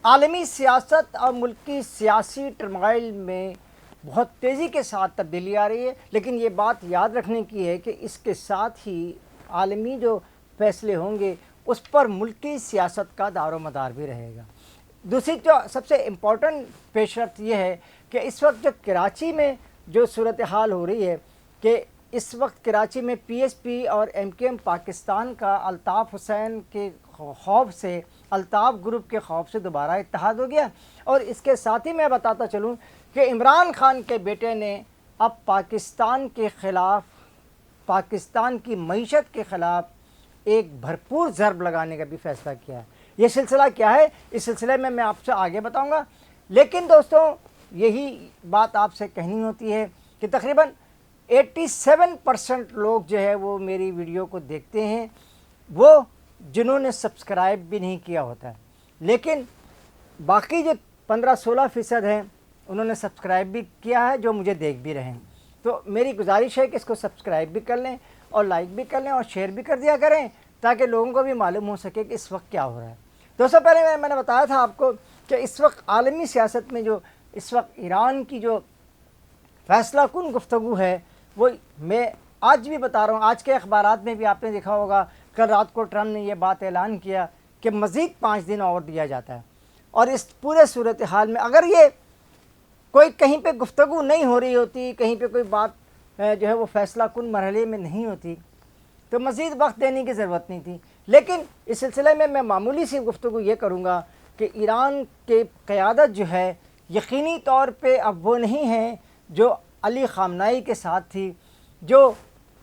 عالمی سیاست اور ملکی سیاسی ٹرمائل میں بہت تیزی کے ساتھ تبدیلی آ رہی ہے، لیکن یہ بات یاد رکھنے کی ہے کہ اس کے ساتھ ہی عالمی جو فیصلے ہوں گے اس پر ملکی سیاست کا دار و مدار بھی رہے گا۔ دوسری جو سب سے امپورٹنٹ پیش رفت یہ ہے کہ اس وقت جو کراچی میں جو صورتحال ہو رہی ہے کہ اس وقت کراچی میں پی ایس پی اور ایم کیو ایم پاکستان کا الطاف حسین کے خوف سے، الطاف گروپ کے خوف سے دوبارہ اتحاد ہو گیا، اور اس کے ساتھ ہی میں بتاتا چلوں کہ عمران خان کے بیٹے نے اب پاکستان کے خلاف، پاکستان کی معیشت کے خلاف ایک بھرپور ضرب لگانے کا بھی فیصلہ کیا ہے۔ یہ سلسلہ کیا ہے اس سلسلے میں آپ سے آگے بتاؤں گا، لیکن دوستوں یہی بات آپ سے کہنی ہوتی ہے کہ تقریباً 87% لوگ جو ہے وہ میری ویڈیو کو دیکھتے ہیں، وہ جنہوں نے سبسکرائب بھی نہیں کیا ہوتا ہے، لیکن باقی جو 15-16% ہیں انہوں نے سبسکرائب بھی کیا ہے، جو مجھے دیکھ بھی رہے ہیں۔ تو میری گزارش ہے کہ اس کو سبسکرائب بھی کر لیں اور لائک بھی کر لیں اور شیئر بھی کر دیا کریں، تاکہ لوگوں کو بھی معلوم ہو سکے کہ اس وقت کیا ہو رہا ہے۔ دوستوں پہلے میں نے بتایا تھا آپ کو کہ اس وقت عالمی سیاست میں جو اس وقت ایران کی جو فیصلہ کن گفتگو ہے وہ میں آج بھی بتا رہا ہوں۔ آج کے اخبارات میں بھی آپ نے دیکھا ہوگا، کل رات کو ٹرمپ نے یہ بات اعلان کیا کہ مزید 5 دن اور دیا جاتا ہے، اور اس پورے صورتحال میں اگر یہ کوئی کہیں پہ گفتگو نہیں ہو رہی ہوتی، کہیں پہ کوئی بات جو ہے وہ فیصلہ کن مرحلے میں نہیں ہوتی تو مزید وقت دینے کی ضرورت نہیں تھی، لیکن اس سلسلے میں معمولی سی گفتگو یہ کروں گا کہ ایران کے قیادت جو ہے یقینی طور پہ اب وہ نہیں ہے جو علی خامنائی کے ساتھ تھی، جو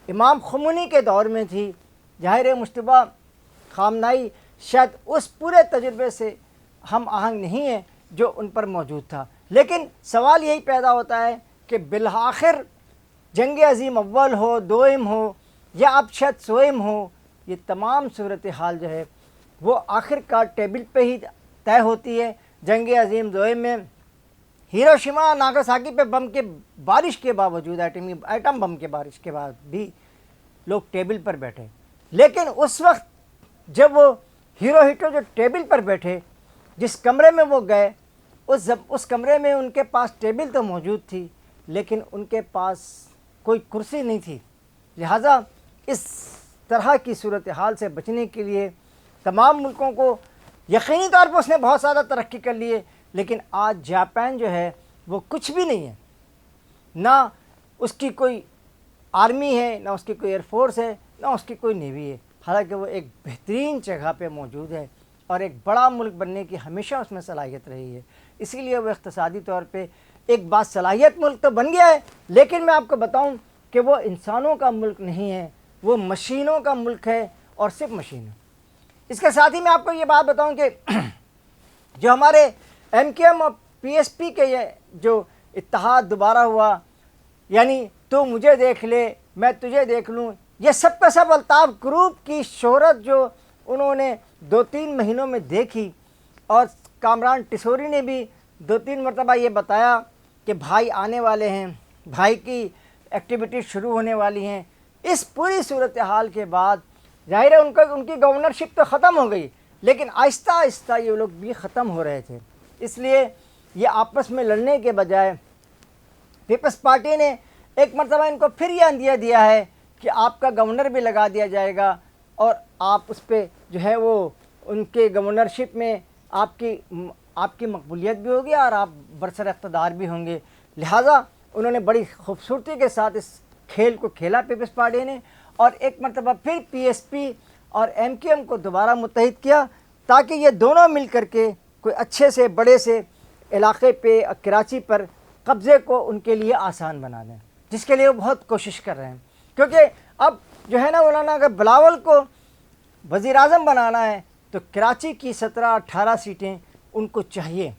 امام خمینی کے دور میں تھی۔ ظاہر مشتبہ خامنائی شاید اس پورے تجربے سے ہم آہنگ نہیں ہے جو ان پر موجود تھا، لیکن سوال یہی پیدا ہوتا ہے کہ بالآخر جنگ عظیم اول ہو، دوئم ہو یا اب شاید سوئم ہو، یہ تمام صورتحال جو ہے وہ آخر کار ٹیبل پہ ہی طے ہوتی ہے۔ جنگ عظیم دوئم میں ہیروشیما ناگاساکی پہ بم کے بارش کے باوجود، ایٹم بم کے بارش کے بعد بھی لوگ ٹیبل پر بیٹھے، لیکن اس وقت جب وہ ہیروہیٹو جو ٹیبل پر بیٹھے، جس کمرے میں وہ گئے، اس کمرے میں ان کے پاس ٹیبل تو موجود تھی لیکن ان کے پاس کوئی کرسی نہیں تھی۔ لہٰذا اس طرح کی صورتحال سے بچنے کے لیے تمام ملکوں کو یقینی طور پر اس نے بہت زیادہ ترقی کر لی ہے، لیکن آج جاپان جو ہے وہ کچھ بھی نہیں ہے، نہ اس کی کوئی آرمی ہے، نہ اس کی کوئی ایئر فورس ہے، نہ اس کی کوئی نیوی ہے، حالانکہ وہ ایک بہترین جگہ پہ موجود ہے اور ایک بڑا ملک بننے کی ہمیشہ اس میں صلاحیت رہی ہے۔ اسی لیے وہ اقتصادی طور پہ ایک باصلاحیت ملک تو بن گیا ہے، لیکن میں آپ کو بتاؤں کہ وہ انسانوں کا ملک نہیں ہے، وہ مشینوں کا ملک ہے، اور صرف مشینیں۔ اس کے ساتھ ہی میں آپ کو یہ بات بتاؤں کہ جو ہمارے ایم کیو ایم اور پی ایس پی کے یہ جو اتحاد دوبارہ ہوا، یعنی تو مجھے دیکھ لے میں تجھے دیکھ لوں، یہ سب کا سب الطاف گروپ کی شہرت جو انہوں نے 2-3 مہینوں میں دیکھی، اور کامران ٹیسوری نے بھی 2-3 مرتبہ یہ بتایا کہ بھائی آنے والے ہیں، بھائی کی ایکٹیویٹی شروع ہونے والی ہیں، اس پوری صورتحال کے بعد ظاہر ہے ان کی گورنرشپ تو ختم ہو گئی، لیکن آہستہ آہستہ یہ لوگ بھی ختم ہو رہے تھے۔ اس لیے یہ آپس میں لڑنے کے بجائے پیپلز پارٹی نے ایک مرتبہ ان کو پھر یہ اندیہ دیا ہے کہ آپ کا گورنر بھی لگا دیا جائے گا، اور آپ اس پہ جو ہے وہ ان کے گورنرشپ میں آپ کی مقبولیت بھی ہوگی اور آپ برسر اقتدار بھی ہوں گے۔ لہٰذا انہوں نے بڑی خوبصورتی کے ساتھ اس کھیل کو کھیلا پیپلز پارٹی نے، اور ایک مرتبہ پھر پی ایس پی اور ایم کیو ایم کو دوبارہ متحد کیا، تاکہ یہ دونوں مل کر کے کوئی اچھے سے بڑے سے علاقے پہ، کراچی پر قبضے کو ان کے لیے آسان بنا دیں، جس کے لیے وہ بہت کوشش کر رہے ہیں۔ کیونکہ اب جو ہے نا مولانا، اگر بلاول کو وزیر اعظم بنانا ہے تو کراچی کی 17-18 سیٹیں ان کو چاہیے،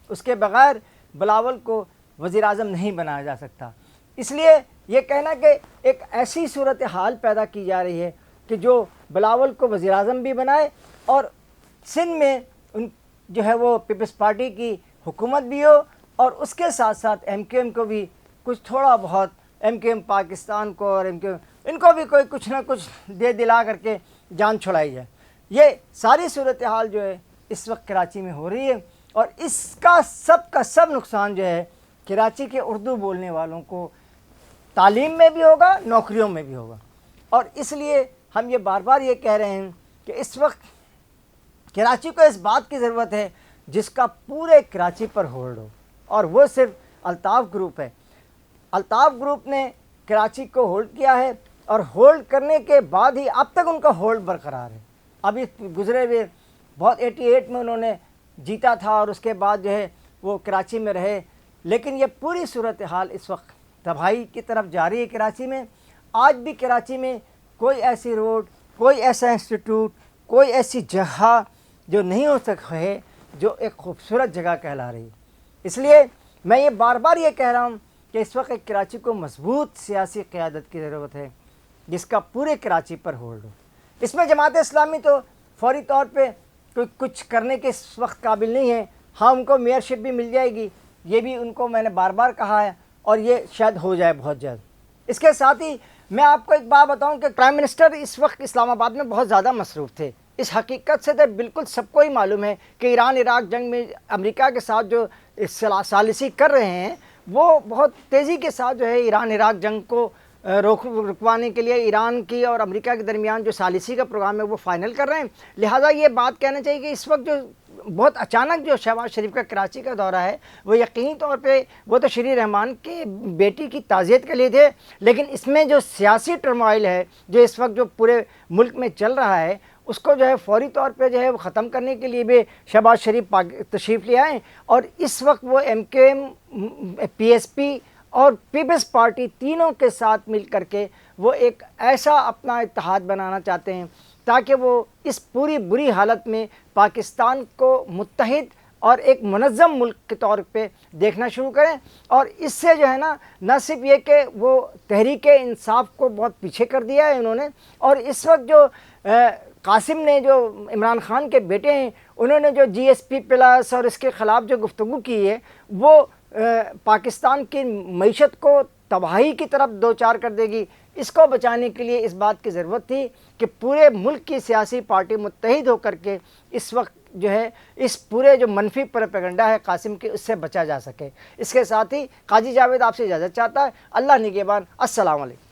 اس کے بغیر بلاول کو وزیر اعظم نہیں بنایا جا سکتا۔ اس لیے یہ کہنا کہ ایک ایسی صورتحال پیدا کی جا رہی ہے کہ جو بلاول کو وزیر اعظم بھی بنائے اور سندھ میں جو ہے وہ پیپلز پارٹی کی حکومت بھی ہو، اور اس کے ساتھ ساتھ ایم کیو ایم کو بھی کچھ تھوڑا بہت، ایم کیو ایم پاکستان کو اور ایم کیو ایم ان کو بھی کوئی کچھ نہ کچھ دے دلا کر کے جان چھڑائی جائے۔ یہ ساری صورتحال جو ہے اس وقت کراچی میں ہو رہی ہے، اور اس کا سب نقصان جو ہے کراچی کے اردو بولنے والوں کو تعلیم میں بھی ہوگا، نوکریوں میں بھی ہوگا۔ اور اس لیے ہم یہ بار بار یہ کہہ رہے ہیں کہ اس وقت کراچی کو اس بات کی ضرورت ہے جس کا پورے کراچی پر ہولڈ ہو، اور وہ صرف الطاف گروپ ہے۔ الطاف گروپ نے کراچی کو ہولڈ کیا ہے، اور ہولڈ کرنے کے بعد ہی اب تک ان کا ہولڈ برقرار ہے۔ ابھی گزرے ہوئے بہت 88 میں انہوں نے جیتا تھا، اور اس کے بعد جو ہے وہ کراچی میں رہے، لیکن یہ پوری صورتحال اس وقت تباہی کی طرف جاری ہے کراچی میں۔ آج بھی کراچی میں کوئی ایسی روڈ، کوئی ایسا انسٹیٹیوٹ، کوئی ایسی جگہ جو نہیں ہو سکتا ہے جو ایک خوبصورت جگہ کہلا رہی ہے۔ اس لیے میں یہ بار بار یہ کہہ رہا ہوں کہ اس وقت کراچی کو مضبوط سیاسی قیادت کی ضرورت ہے جس کا پورے کراچی پر ہولڈ ہو۔ اس میں جماعت اسلامی تو فوری طور پہ کوئی کچھ کرنے کے اس وقت قابل نہیں ہے۔ ہاں، ان کو میئرشپ بھی مل جائے گی، یہ بھی ان کو میں نے بار بار کہا ہے، اور یہ شاید ہو جائے بہت جلد۔ اس کے ساتھ ہی میں آپ کو ایک بات بتاؤں کہ پرائم منسٹر اس وقت اسلام آباد میں بہت زیادہ مصروف تھے۔ اس حقیقت سے تو بالکل سب کو ہی معلوم ہے کہ ایران عراق جنگ میں امریکہ کے ساتھ جو ثالثی کر رہے ہیں، وہ بہت تیزی کے ساتھ جو ہے ایران عراق جنگ کو رکوانے کے لیے ایران کی اور امریکہ کے درمیان جو ثالثی کا پروگرام ہے وہ فائنل کر رہے ہیں۔ لہٰذا یہ بات کہنا چاہیے کہ اس وقت جو بہت اچانک جو شہباز شریف کا کراچی کا دورہ ہے، وہ یقینی طور پہ وہ تو شری رحمان کی بیٹی کی تعزیت کے لیے تھے، لیکن اس میں جو سیاسی ٹرموائل ہے جو اس وقت جو پورے ملک میں چل رہا ہے، اس کو جو ہے فوری طور پہ جو ہے وہ ختم کرنے کے لیے بھی شہباز شریف تشریف لے آئے، اور اس وقت وہ M Q M, P S P اور پیپلز پارٹی تینوں کے ساتھ مل کر کے وہ ایک ایسا اپنا اتحاد بنانا چاہتے ہیں تاکہ وہ اس پوری بری حالت میں پاکستان کو متحد اور ایک منظم ملک کے طور پہ دیکھنا شروع کریں۔ اور اس سے جو ہے نا، نہ صرف یہ کہ وہ تحریک انصاف کو بہت پیچھے کر دیا ہے انہوں نے، اور اس وقت جو قاسم نے جو عمران خان کے بیٹے ہیں، انہوں نے جو جی ایس پی پلس اور اس کے خلاف جو گفتگو کی ہے، وہ پاکستان کی معیشت کو تباہی کی طرف دوچار کر دے گی۔ اس کو بچانے کے لیے اس بات کی ضرورت تھی کہ پورے ملک کی سیاسی پارٹی متحد ہو کر کے اس وقت جو ہے اس پورے جو منفی پروپیگنڈا ہے قاسم کی، اس سے بچا جا سکے۔ اس کے ساتھ ہی قاضی جاوید آپ سے اجازت چاہتا ہے۔ اللہ نگہبان۔ السلام علیکم۔